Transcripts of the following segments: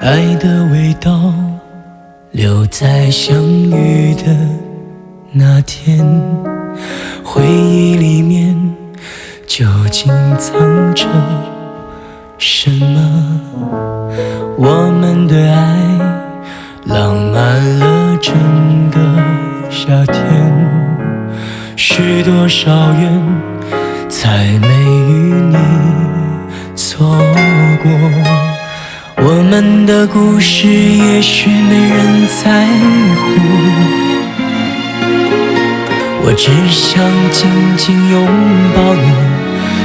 爱的味道留在相遇的那天，回忆里面究竟藏着什么？我们的爱浪漫了整个夏天，许多少缘才没与你错过。我们的故事也许没人在乎，我只想紧紧拥抱你，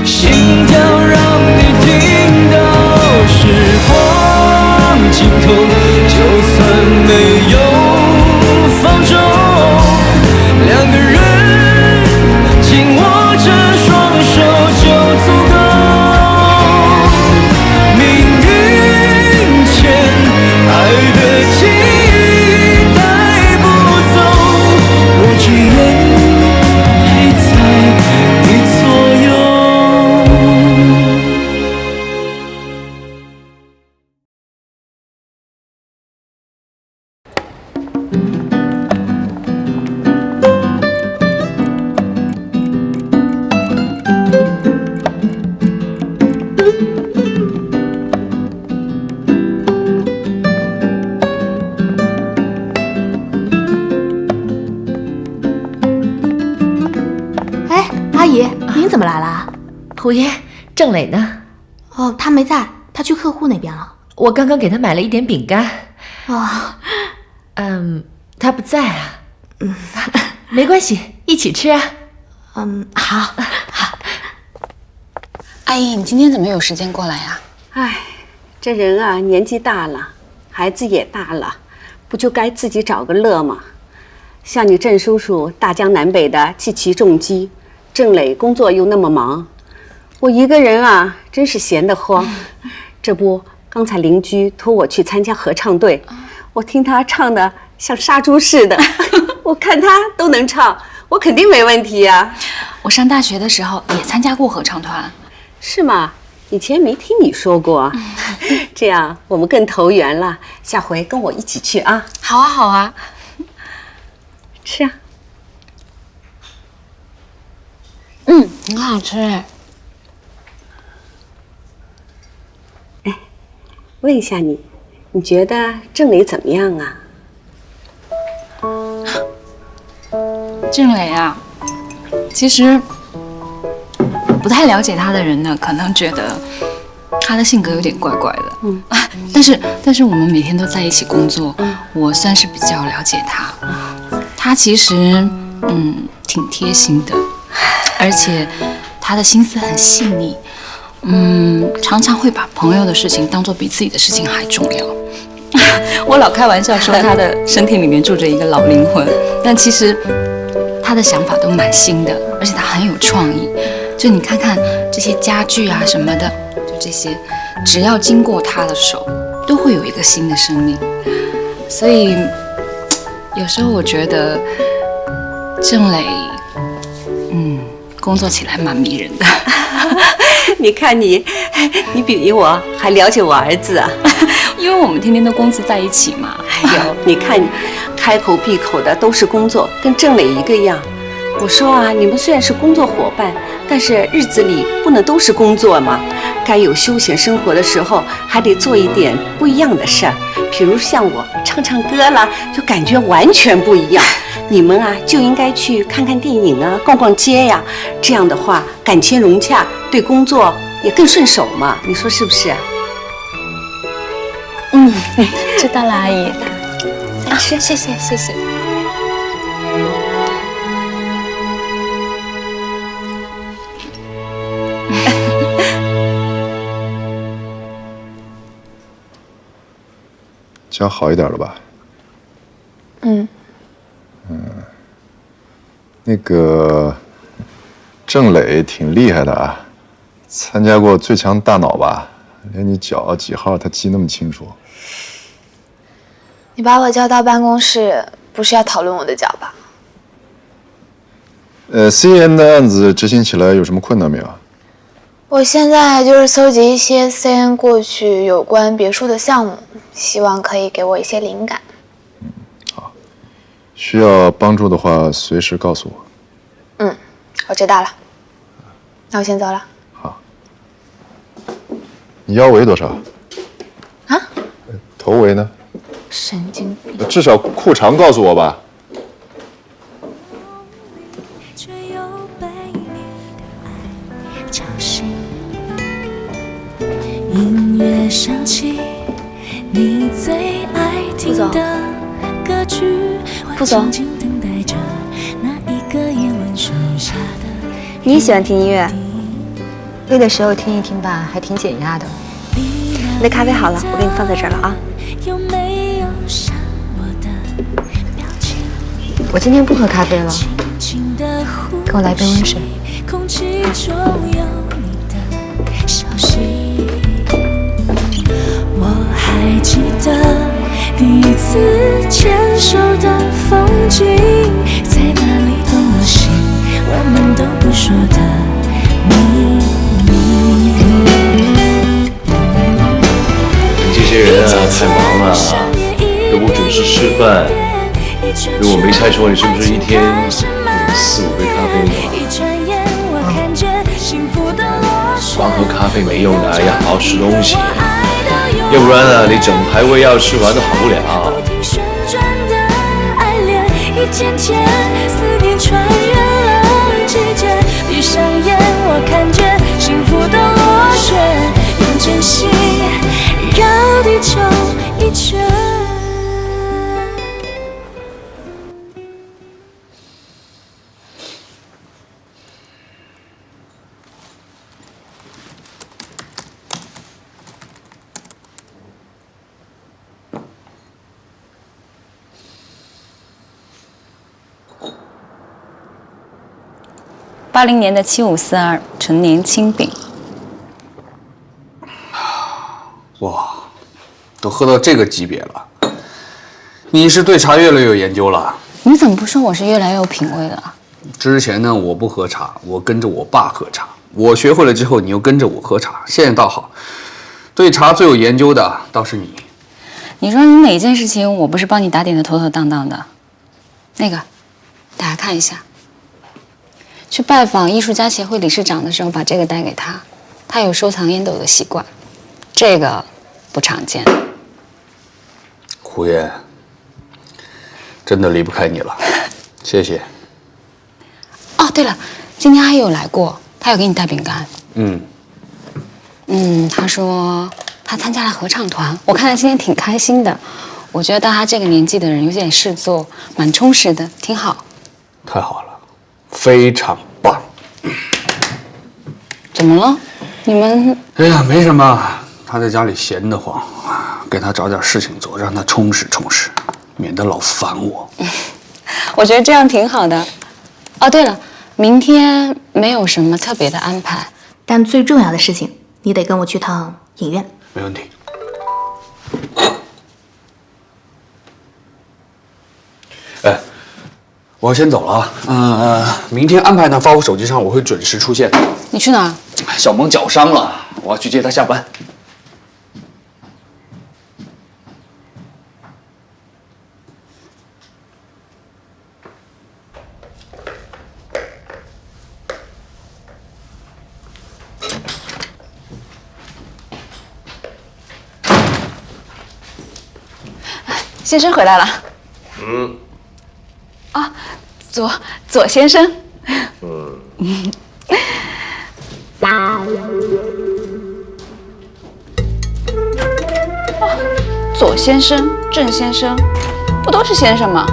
心跳让你听到时光尽头，就算没有放纵，两个人紧握着双手就足够。命运牵爱的记忆带不走，我只愿陪在你左右。阿姨，您怎么来了？胡爷，郑磊呢？哦，他没在，他去客户那边了。我刚刚给他买了一点饼干。哦，他不在啊。没关系，一起吃啊。好。阿姨，你今天怎么有时间过来呀？哎，这人啊，年纪大了，孩子也大了，不就该自己找个乐吗？像你郑叔叔大江南北的弃棋重机，郑磊工作又那么忙，我一个人啊，真是闲得慌。这不，刚才邻居托我去参加合唱队，我听他唱的像杀猪似的，我看他都能唱，我肯定没问题呀。我上大学的时候也参加过合唱团。是吗？以前没听你说过。这样我们更投缘了，下回跟我一起去啊。好啊，好啊。吃啊。很好吃哎。哎，问一下你，你觉得郑磊怎么样啊？郑磊啊，其实不太了解他的人呢，可能觉得他的性格有点怪怪的。但是我们每天都在一起工作，我算是比较了解他。他其实挺贴心的，而且他的心思很细腻，常常会把朋友的事情当作比自己的事情还重要。我老开玩笑说他的身体里面住着一个老灵魂，但其实他的想法都蛮新的，而且他很有创意。就你看看这些家具啊什么的，就这些，只要经过他的手，都会有一个新的生命。所以有时候我觉得郑磊，工作起来蛮迷人的。你看你比我还了解我儿子啊。因为我们天天都工作在一起嘛。哎呦，你看你开口闭口的都是工作，跟郑磊一个样。我说啊，你们虽然是工作伙伴，但是日子里不能都是工作嘛，该有休闲生活的时候，还得做一点不一样的事儿。比如像我唱唱歌啦，就感觉完全不一样。你们啊，就应该去看看电影啊，逛逛街呀，这样的话感情融洽，对工作也更顺手嘛。你说是不是？知道了，阿姨。再吃，谢谢。脚好一点了吧？那个郑磊挺厉害的啊，参加过最强大脑吧？连你脚几号他记那么清楚。你把我叫到办公室，不是要讨论我的脚吧？CM 的案子执行起来有什么困难没有？我现在就是搜集一些 CN 过去有关别墅的项目，希望可以给我一些灵感。需要帮助的话，随时告诉我。嗯，我知道了。那我先走了。好。你腰围多少？啊？头围呢？神经病！至少裤长告诉我吧。音乐响起，你最爱听的歌曲，副总，等待着那一个夜晚许下的。你也喜欢听音乐？累的时候听一听吧，还挺减压的。你的咖啡好了，我给你放在这儿了啊。有没有想我的表情？我今天不喝咖啡了，给我来杯温水。空气中有你的消息。我还记得第一次牵手的风景，在哪里动了心，我们都不说的秘密。这些人啊，太忙了，都不准时吃饭。如果没猜错，你是不是一天4、5杯咖啡呢？光喝咖啡没用的，要好好吃东西。要不然啊，你整排胃药吃完都好不了。一天天思念穿越了季节，闭上眼我看见幸福的螺旋，用真心绕地球一圈。80年的7542陈年青饼。哇，都喝到这个级别了，你是对茶越来越有研究了。你怎么不说我是越来越有品味了？之前呢，我不喝茶，我跟着我爸喝茶。我学会了之后，你又跟着我喝茶。现在倒好，对茶最有研究的倒是你。你说你哪件事情我不是帮你打点的妥妥当当的？那个，大家看一下。去拜访艺术家协会理事长的时候，把这个带给他。他有收藏烟斗的习惯，这个不常见。胡言，真的离不开你了，谢谢。哦，对了，今天阿姨有来过，她有给你带饼干。她说她参加了合唱团，我看她今天挺开心的。我觉得到她这个年纪的人有点事做，蛮充实的，挺好。太好了。非常棒！怎么了？你们？哎呀，没什么。他在家里闲得慌，给他找点事情做，让他充实充实，免得老烦我。我觉得这样挺好的。哦，对了，明天没有什么特别的安排，但最重要的事情，你得跟我去趟影院。没问题。哎。我要先走了啊，明天安排呢发我手机上，我会准时出现。你去哪儿？小萌脚伤了，我要去接她下班。先生回来了。啊，左先生。左先生、郑先生，不都是先生吗？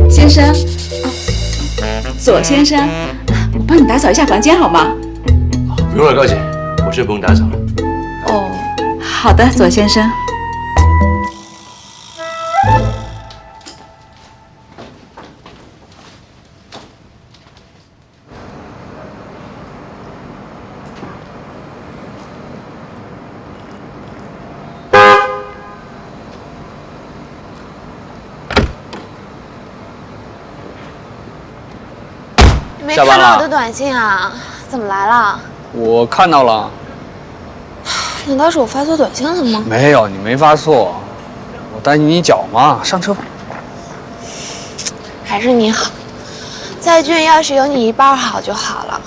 先生，左先生，我帮你打扫一下房间好吗？不用了，高姐，我这不用打扫了。哦，好的，左先生。没看到我的短信啊？怎么来了？我看到了。难道是我发错短信了吗？没有，你没发错。我担心你脚嘛，上车吧。还是你好。在俊要是有你一半好就好了。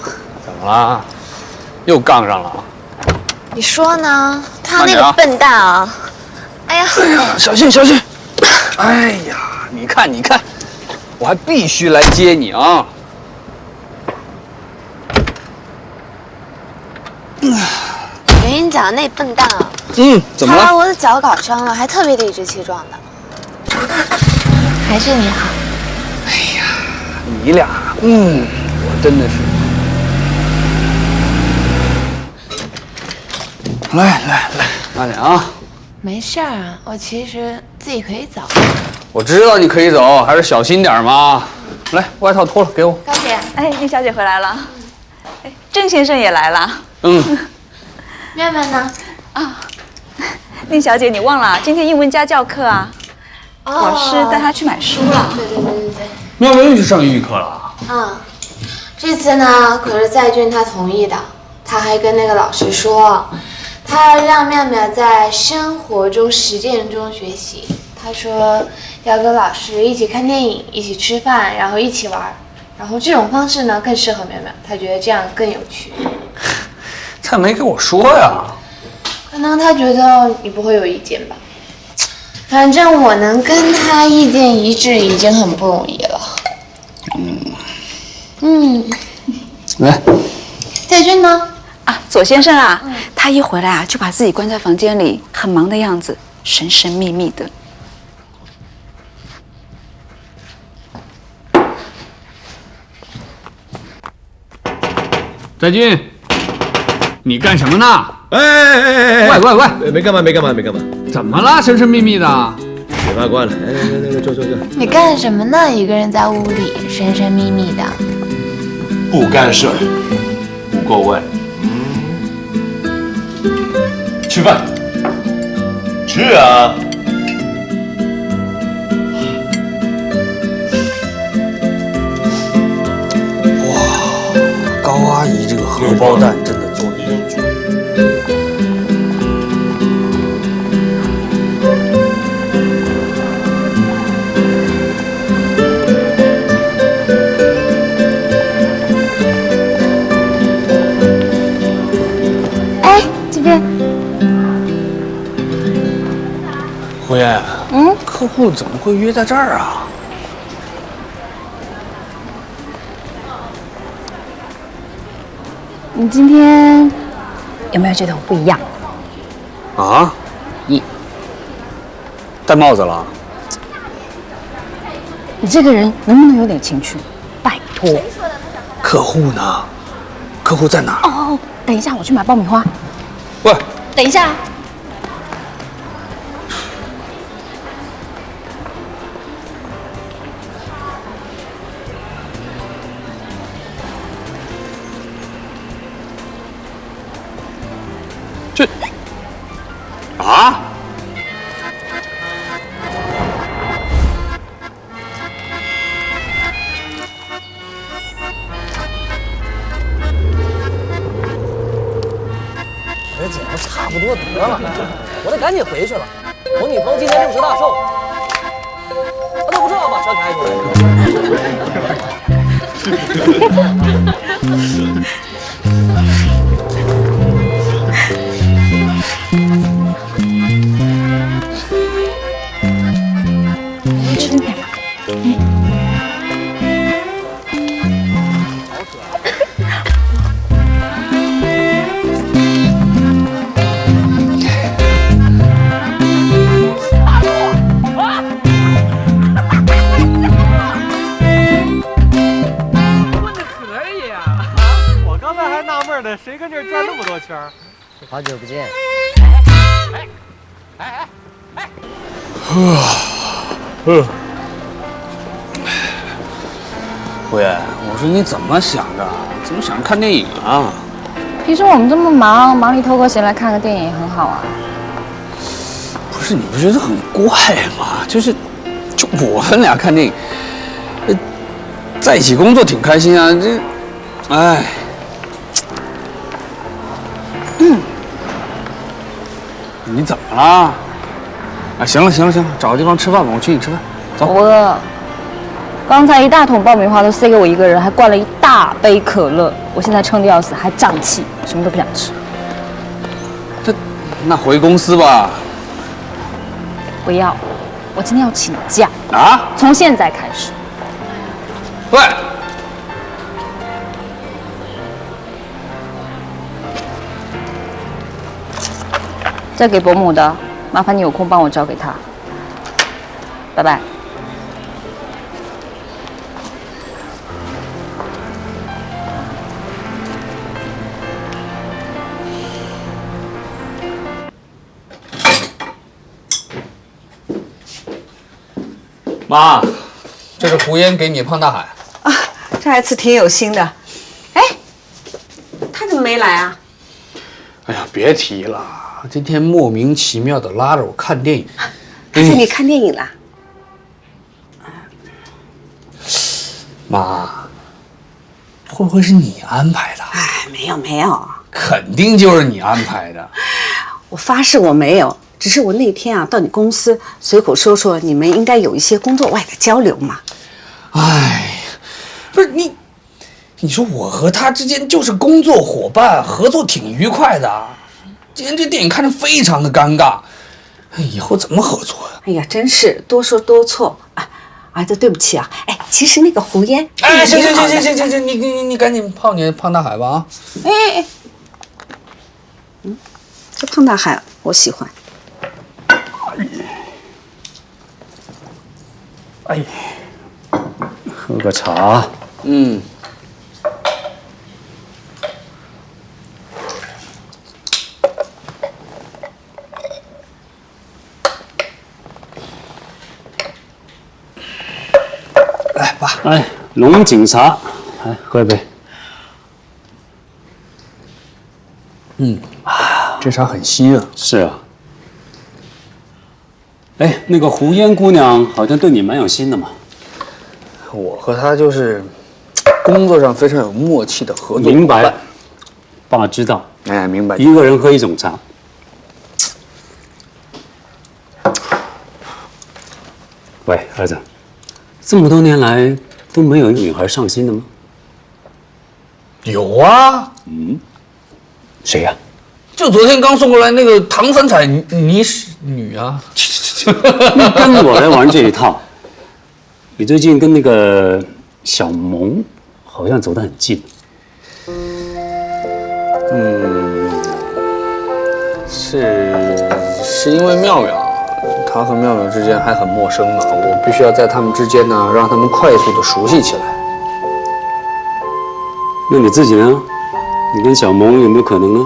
怎么了？又杠上了？你说呢？他那个笨蛋啊！哎呀，小心小心！哎呀，你看你看，我还必须来接你啊！我跟你讲，那笨蛋啊，怎么了？他把我的脚搞伤了，还特别理直气壮的。还是你好。哎呀，你俩，我真的是。来，慢点啊。没事儿啊，我其实自己可以走。我知道你可以走，还是小心点嘛。来，外套脱了给我。高姐，哎，宁小姐回来了。哎，郑先生也来了。妙妙呢？啊，宁小姐，你忘了今天英文家教课啊？老师带她去买书了。对。妙妙又去上英语课了。这次呢，可是在俊他同意的，他还跟那个老师说。他让妙妙在生活中、实践中学习。他说要跟老师一起看电影、一起吃饭，然后一起玩。然后这种方式呢，更适合妙妙，他觉得这样更有趣。他没跟我说呀。可能他觉得你不会有意见吧。反正我能跟他意见一致，已经很不容易了。来。在俊呢？啊，左先生啊，他一回来啊，就把自己关在房间里，很忙的样子，神神秘秘的。在俊，你干什么呢？哎！喂，没干嘛。怎么了？神神秘秘的。嘴巴关了。来，坐。你干什么呢？一个人在屋里神神秘秘的。不干事儿，不过问。吃饭。吃啊！哇，高阿姨这个荷包蛋真的做得有趣。哎，这边。胡燕，客户怎么会约在这儿啊？你今天有没有觉得我不一样？啊？戴帽子了？你这个人能不能有点情趣？拜托。客户呢？客户在哪儿？哦，等一下，我去买爆米花。喂，等一下。啊？我这节目差不多得了，我得赶紧回去了。我女朋友今天60大寿，我都不知道把车开出来。吃点吧。谁跟这儿转那么多圈？好久不见。胡言，我说你怎么想的？怎么想着看电影啊？平时我们这么忙，忙里偷个闲来看个电影也很好啊。不是，你不觉得很怪吗？就我们俩看电影，在一起工作挺开心啊，这哎，你怎么了？哎，行了，找个地方吃饭吧，我请你吃饭，走。我饿。刚才一大桶爆米花都塞给我一个人，还灌了一大杯可乐，我现在撑得要死，还胀气，什么都不想吃。那回公司吧。不要，我今天要请假啊！从现在开始。喂。再给伯母的，麻烦你有空帮我交给他。拜拜。妈，这是胡烟给你胖大海啊，这还是挺有心的。哎，他怎么没来啊？哎呀，别提了，今天莫名其妙的拉着我看电影。他带你看电影啦？妈，会不会是你安排的？哎，没有，肯定就是你安排的。我发誓我没有。只是我那天啊到你公司随口说，你们应该有一些工作外的交流嘛。哎，不是你说我和他之间就是工作伙伴，合作挺愉快的。今天这电影看着非常的尴尬，以后怎么合作呀？哎呀，真是多说多错啊！儿子，对不起啊。哎，其实那个胡烟，哎，行，你赶紧泡你胖大海吧啊！哎，这胖大海我喜欢。哎，喝个茶。嗯。来，爸。哎，龙井茶，来喝一杯。这茶很稀啊。是啊。哎，那个胡烟姑娘好像对你蛮有心的嘛。我和她就是工作上非常有默契的合作伙伴。明白，爸知道。哎，明白。一个人喝一种茶。喂，儿子，这么多年来都没有女孩上心的吗？有啊。谁呀？就昨天刚送过来那个唐三彩女啊。你跟我来玩这一套。你最近跟那个小萌好像走得很近。是因为妙妙，他和妙妙之间还很陌生嘛，我必须要在他们之间呢，让他们快速的熟悉起来。那你自己呢？你跟小萌有没有可能呢？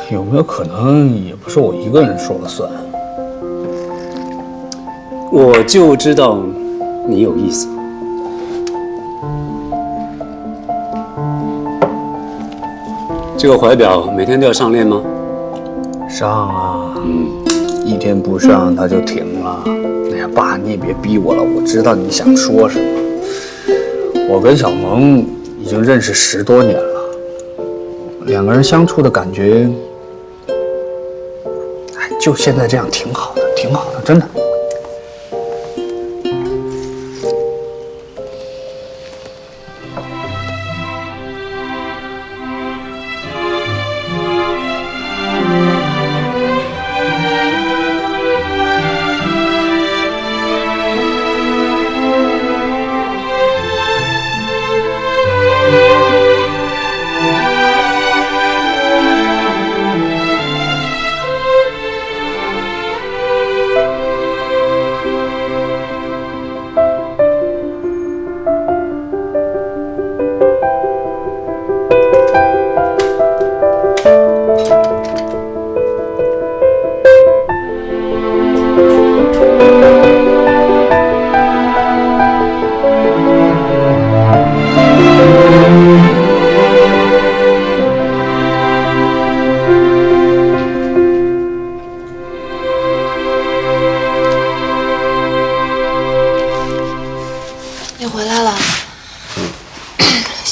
有没有可能也不是我一个人说了算。我就知道你有意思。这个怀表每天都要上链吗？上啊。一天不上它就停了。哎呀，爸，你也别逼我了，我知道你想说什么。我跟小萌已经认识10多年了，两个人相处的感觉，就现在这样挺好的，挺好的，真的。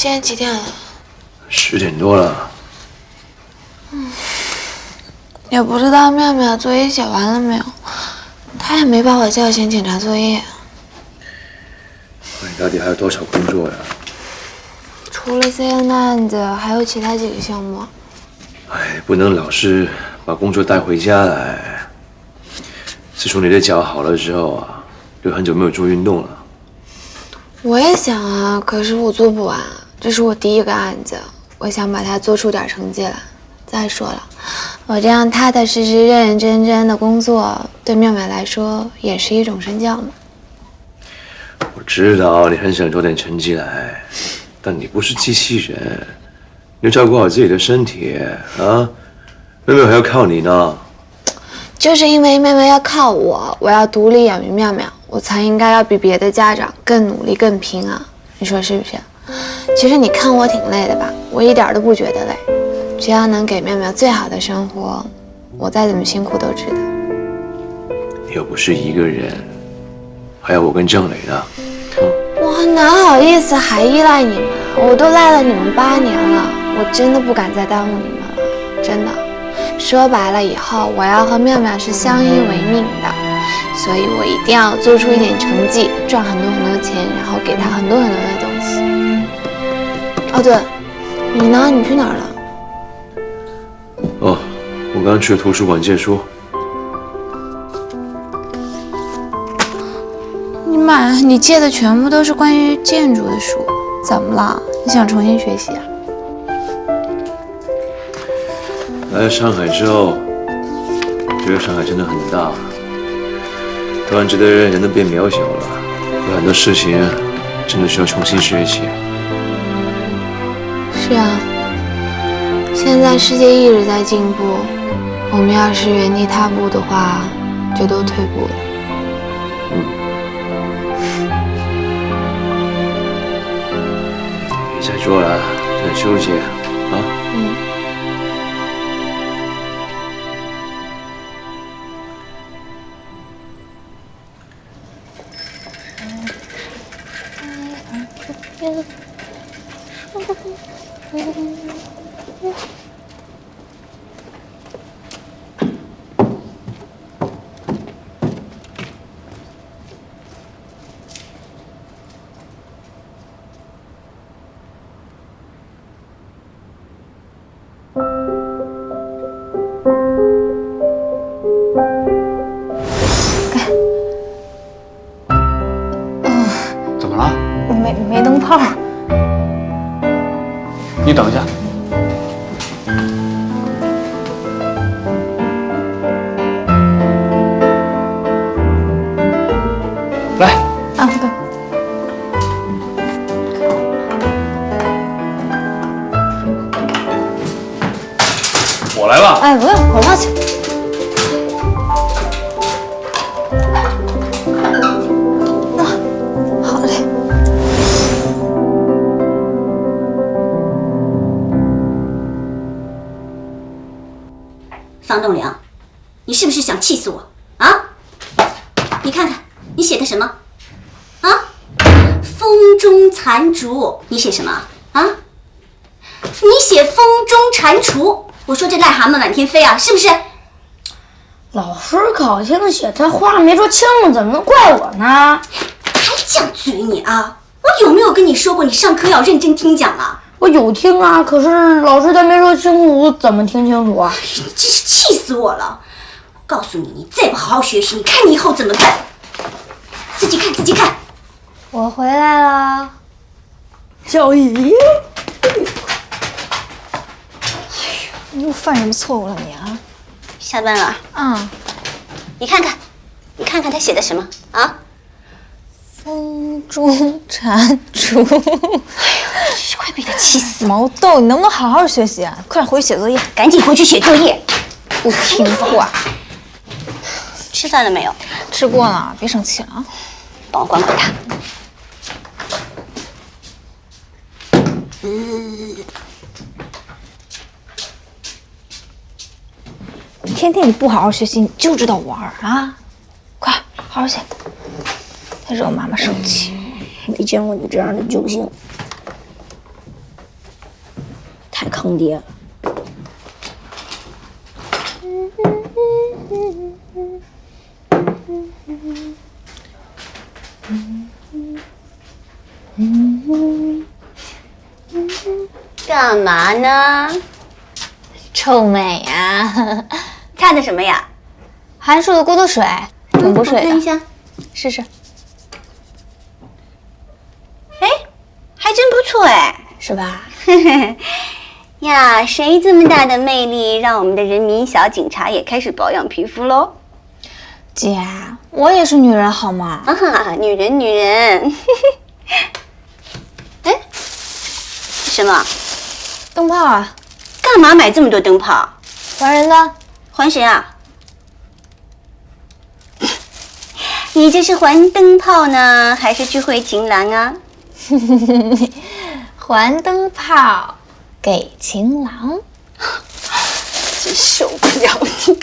现在几点了？10点多了。也不知道妙妙作业写完了没有，她也没把我叫醒检查作业。你到底还有多少工作呀？除了 CN 的案子，还有其他几个项目。哎，不能老是把工作带回家来。自从你的脚好了之后啊，就很久没有做运动了。我也想啊，可是我做不完，这是我第一个案子，我想把它做出点成绩来。再说了，我这样踏踏实实、认认真真的工作，对妙妙来说也是一种身教嘛。我知道你很想做点成绩来，但你不是机器人，你要照顾好自己的身体啊！妹妹还要靠你呢。就是因为妹妹要靠我，我要独立养育妙妙，我才应该要比别的家长更努力、更拼啊！你说是不是？其实你看我挺累的吧，我一点都不觉得累。只要能给妙妙最好的生活，我再怎么辛苦都值得。你又不是一个人，还有我跟郑磊呢。我哪好意思还依赖你们啊？我都赖了你们8年了，我真的不敢再耽误你们了，真的。说白了，以后我要和妙妙是相依为命的，所以我一定要做出一点成绩，赚很多很多钱，然后给她很多很多的东西。哦对，你呢？你去哪儿了？哦，我刚去图书馆借书。你借的全部都是关于建筑的书，怎么了？你想重新学习啊？来了上海之后，觉得上海真的很大，突然觉得人都变渺小了，有很多事情真的需要重新学习。是啊，现在世界一直在进步，我们要是原地踏步的话，就都退步了。别再做了，先休息啊。怎么了？没灯泡。你等一下。来。啊，对。我来了。哎，不用，我拉去。好嘞。方栋梁，你是不是想气死我啊？你看看你写的什么啊？风中残烛，你写什么啊？你写风中蟾蜍，我说这癞蛤蟆满天飞啊，是不是？老师考清写他话没说清楚，怎么能怪我呢？还犟嘴你啊！我有没有跟你说过，你上课要认真听讲啊？我有听啊，可是老师他没说清楚，我怎么听清楚啊？你真是气死我了！我告诉你，你再不好好学习，你看你以后怎么办？自己看，自己看。我回来了，小姨。你又犯什么错误了你啊？下班了。你看看，你看看他写的什么啊？风中蟾蜍。哎呦，快被他气死！毛豆，你能不能好好学习啊？快点回去写作业。赶紧回去写作业。不听话。吃饭了没有？吃过了，别生气了啊。帮我管管他。天天你不好好学习，你就知道玩啊！快好好写，再惹妈妈生气。没见过你这样的救星。太坑爹了。干嘛呢？臭美呀！擦的什么呀？韩束的锅头水，挺补水的。我看一下，试试。哎，还真不错哎，是吧？呀，谁这么大的魅力，让我们的人民小警察也开始保养皮肤喽？姐，我也是女人好吗？啊，女人。哎，什么？灯泡啊！干嘛买这么多灯泡？还人的。还谁啊？你这是还灯泡呢，还是去会情郎啊？还灯泡给情郎。真受不了你！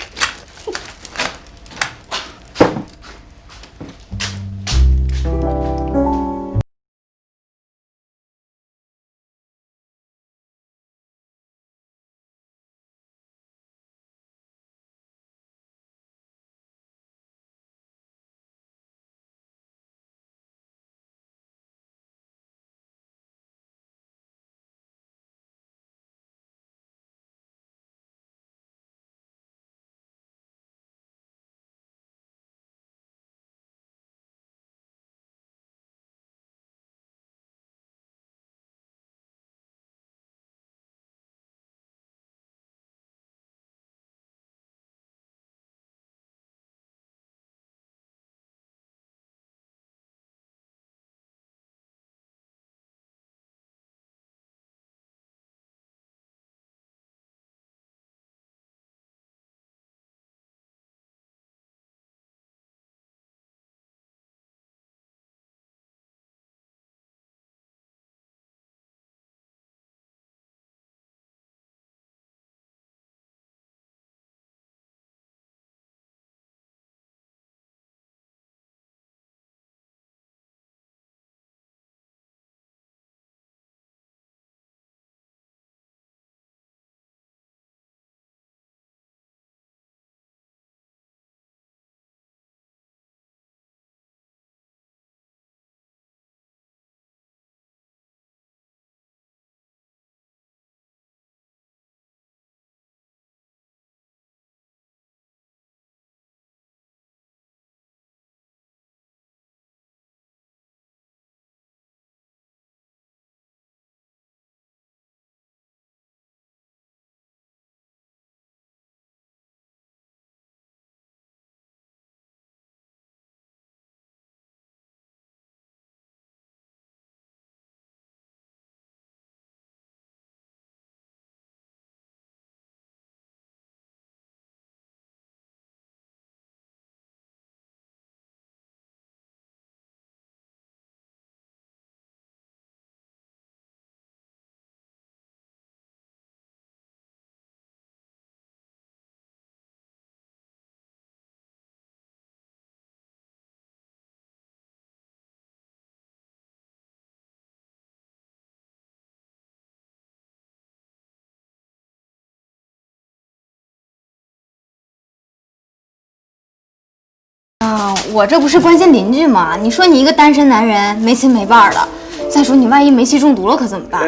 啊，我这不是关心邻居吗？你说你一个单身男人，没亲没伴的，再说你万一煤气中毒了可怎么办？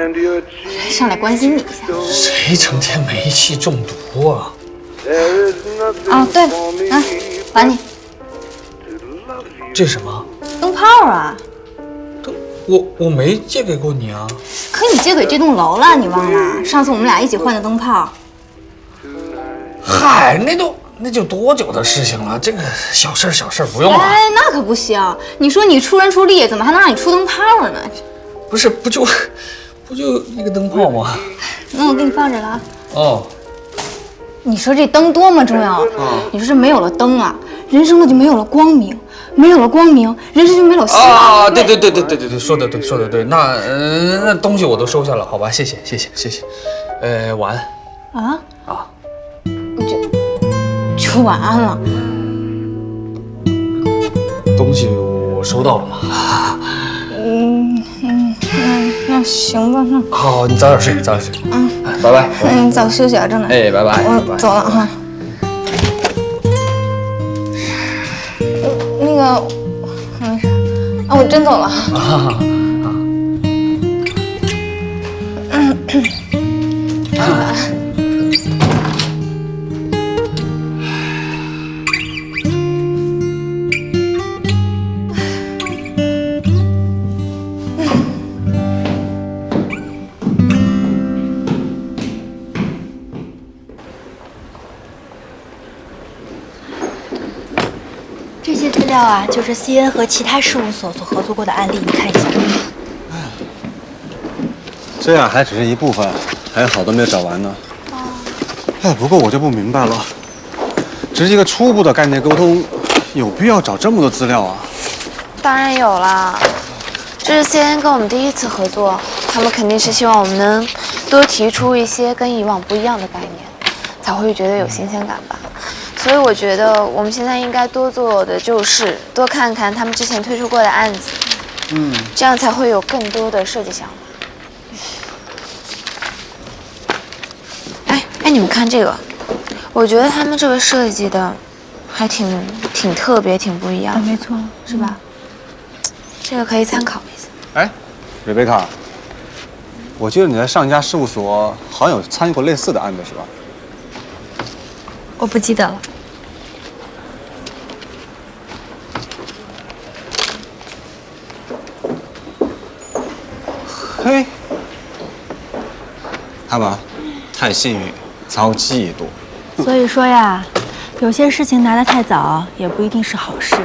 上来关心你一下。谁成天煤气中毒啊？啊，对了，啊，还你。这什么？灯泡啊！我没借给过你啊。可你借给这栋楼了，你忘了？上次我们俩一起换的灯泡。嗨，那就多久的事情了，这个小事不用了。哎，那可不行！你说你出人出力，怎么还能让你出灯泡呢？不是，不就一个灯泡吗？那我给你放着了啊。哦。你说这灯多么重要啊！你说这没有了灯啊，人生呢就没有了光明，没有了光明，人生就没有希望。啊，对，说得对。那东西我都收下了，好吧？谢谢。晚安。啊？就晚安了。东西我收到了吗？那行吧，那好，你早点睡。拜拜。你早休息啊，郑磊。哎，拜拜。我走了哈。那个，没事啊，我真走了。拜拜。这些资料啊，就是 CN 和其他事务所合作过的案例，你看一下。这样还只是一部分，还有好多没有找完呢。哎，不过我就不明白了，只是一个初步的概念沟通，有必要找这么多资料啊？当然有啦，这是 CN 跟我们第一次合作，他们肯定是希望我们能多提出一些跟以往不一样的概念，才会觉得有新鲜感吧。所以我觉得我们现在应该多做的就是多看看他们之前推出过的案子，这样才会有更多的设计想法。哎，你们看这个，我觉得他们这个设计的还挺特别，挺不一样的。没错，是吧？这个可以参考一下。哎，瑞贝卡，我记得你在上一家事务所好像有参与过类似的案子，是吧？我不记得了。嘿，看吧，太幸运，遭嫉妒。所以说呀，有些事情拿得太早，也不一定是好事。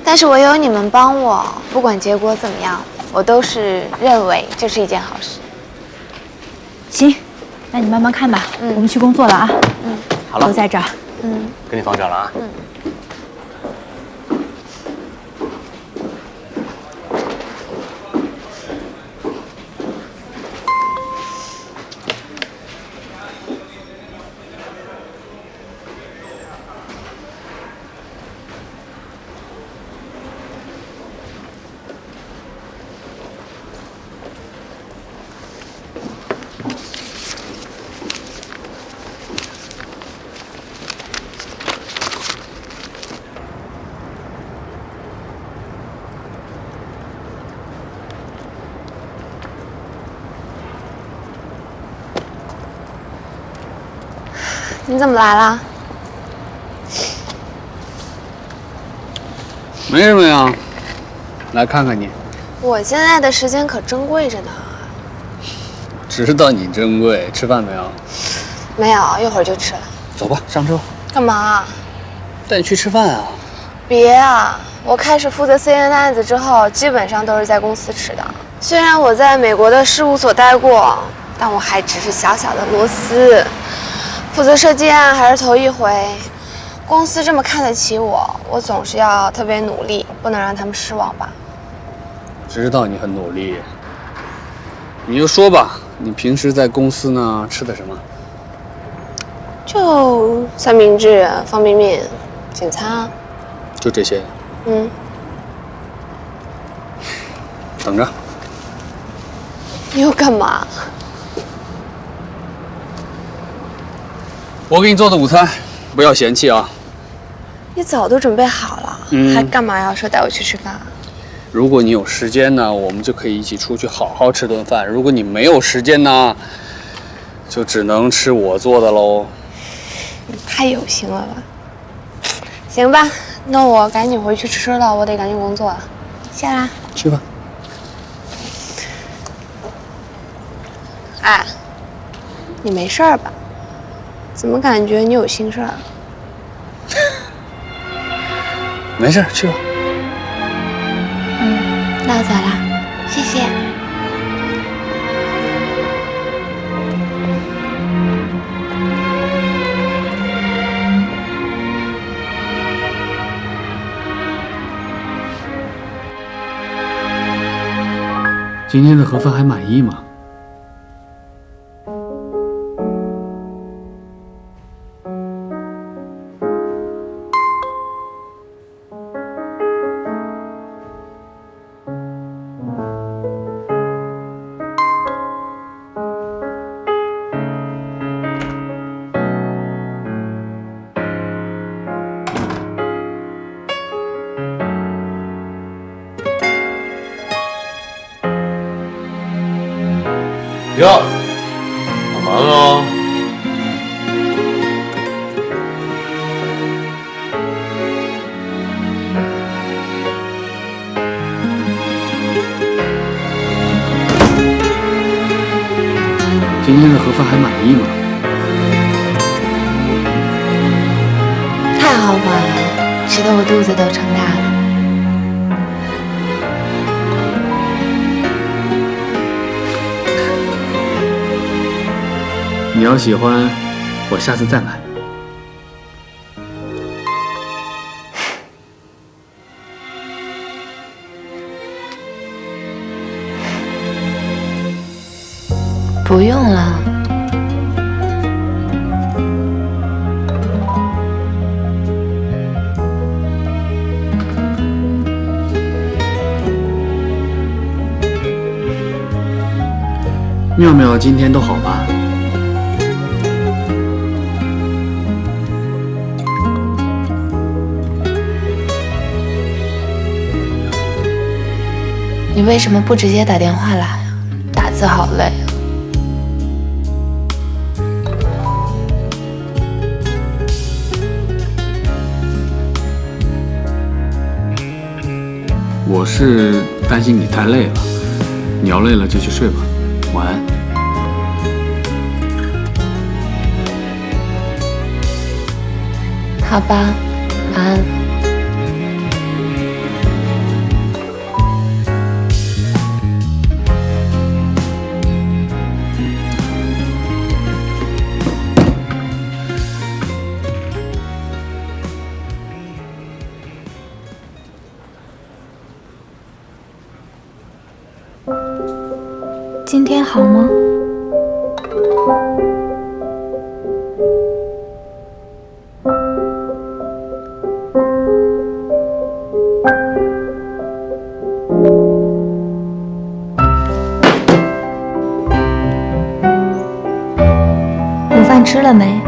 但是唯有你们帮我，不管结果怎么样，我都是认为这是一件好事。行，那你慢慢看吧。我们去工作了啊。好了，都在这儿。给你放这儿了啊。你怎么来了？没什么呀，来看看你。我现在的时间可珍贵着呢。知道你珍贵，吃饭没有？没有，一会儿就吃了。走吧，上车。干嘛？带你去吃饭啊。别啊！我开始负责 CN 的案子之后，基本上都是在公司吃的。虽然我在美国的事务所待过，但我还只是小小的螺丝。负责设计案还是头一回，公司这么看得起我，我总是要特别努力，不能让他们失望吧。知道你很努力，你就说吧，你平时在公司呢吃的什么？就三明治、方便面、简餐。就这些。等着。你又干嘛？我给你做的午餐，不要嫌弃啊。你早都准备好了，还干嘛要说带我去吃饭？如果你有时间呢，我们就可以一起出去好好吃顿饭；如果你没有时间呢，就只能吃我做的喽。你太有心了吧？行吧，那我赶紧回去吃了，我得赶紧工作了。下啦。去吧。哎，你没事儿吧？怎么感觉你有心事儿？没事，去吧。那我走了，谢谢。今天的盒饭还满意吗？哟，干嘛呢？今天的盒饭还满意吗？太豪华了，吃得我肚子都撑大了。你要喜欢，我下次再买。不用了。妙妙今天都好吧？你为什么不直接打电话来啊？打字好累啊。我是担心你太累了，你要累了就去睡吧，晚安。好吧，晚安。今天好吗？午饭吃了没？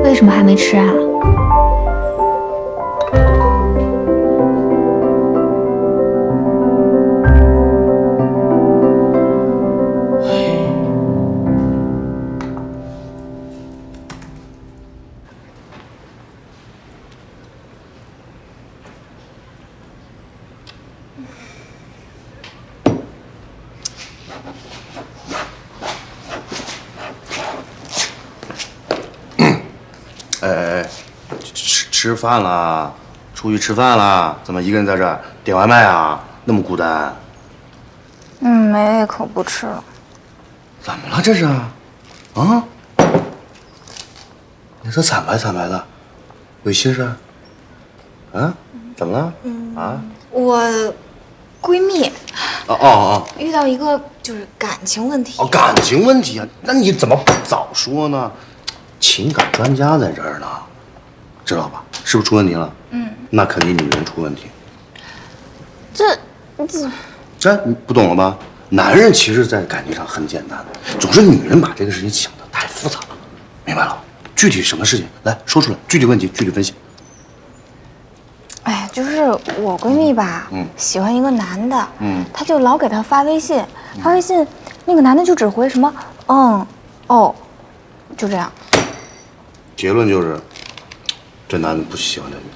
为什么还没吃啊？吃饭啦，出去吃饭啦？怎么一个人在这儿点外卖啊？那么孤单？没胃口，不吃了。怎么了这是？啊？你这惨白惨白的，有心事？啊？怎么了？啊？我闺蜜遇到一个就是感情问题。哦，感情问题啊？那你怎么不早说呢？情感专家在这儿呢，知道吧？是不是出问题了？那肯定女人出问题。这你不懂了吧？男人其实，在感情上很简单的，总是女人把这个事情想得太复杂了，明白了？具体什么事情，来说出来，具体问题具体分析。哎，就是我闺蜜吧，喜欢一个男的，她就老给他发微信，那个男的就只回什么哦，就这样。结论就是，这男的不喜欢这女的。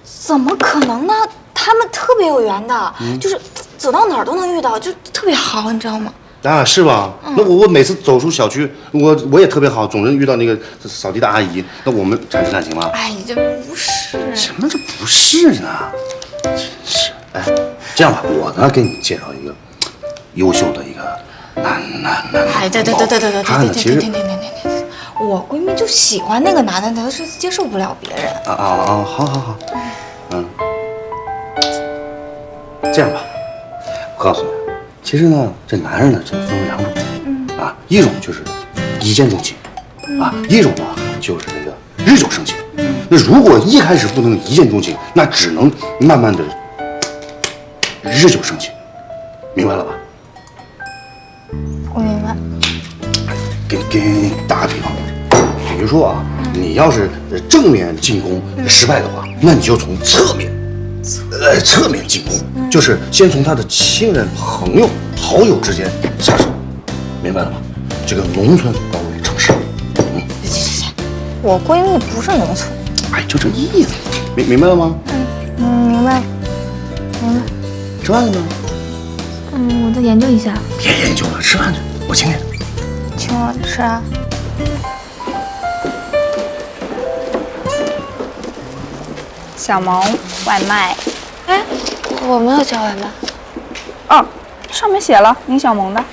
怎么可能呢？他们特别有缘的，就是走到哪儿都能遇到，就特别好，你知道吗？啊，是吧？那我每次走出小区，我也特别好，总能遇到那个扫地的阿姨，那我们产生感情吗？哎，这不是什么这不是呢？真是哎，这样吧，我呢给你介绍一个优秀的一个男。哎，对，停，我闺蜜就喜欢那个男的，她是接受不了别人。好，这样吧，我告诉你，其实呢，这男人呢，这分为两种，一种就是一见钟情，一种呢就是这个日久生情。那如果一开始不能一见钟情，那只能慢慢的日久生情，明白了吧？我明白。给你打个比方，比如说啊，你要是正面进攻失败的话，那你就从侧面进攻，就是先从他的亲人、朋友、好友之间下手，明白了吧？这个农村包围城市。我闺蜜不是农村。哎，就这意思，明白了吗？明白了，明白。吃饭了呢？我再研究一下。别研究了，吃饭去，我请你。请我吃啊？小萌，外卖。哎，我没有叫外卖。哦，上面写了宁小萌的。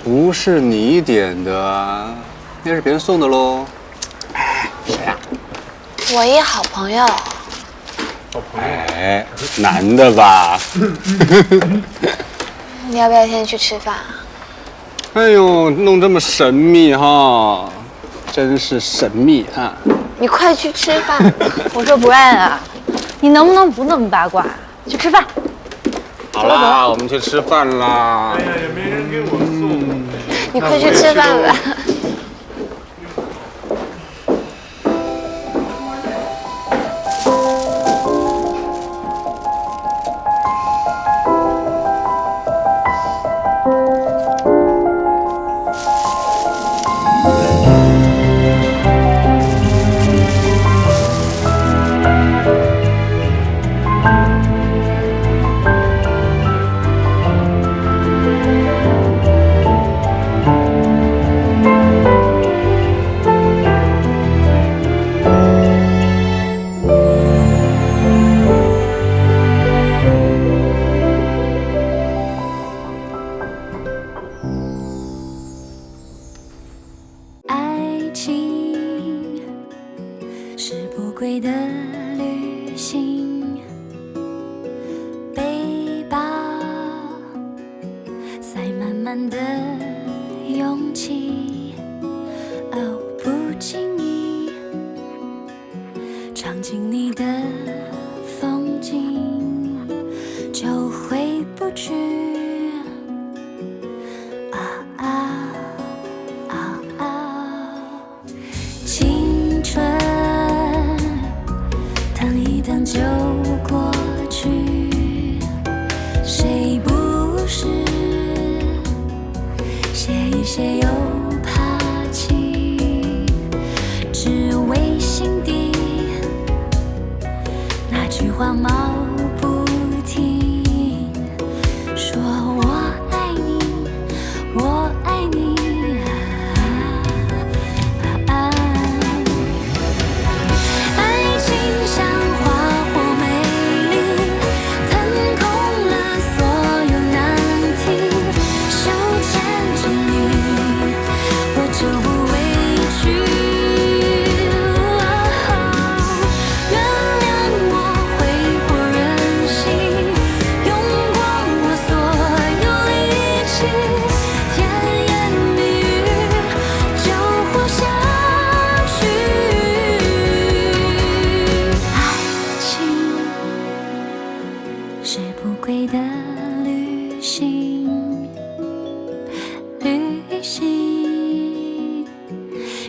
不是你点的，那是别人送的喽。谁呀？我一好朋友。哎，男的吧？你要不要先去吃饭啊？哎呦，弄这么神秘哈，真是神秘啊！你快去吃饭！我说不按啊，你能不能不那么八卦？去吃饭。好啦，我们去吃饭啦。哎呀，也没人给我送。你快去吃饭吧。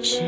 是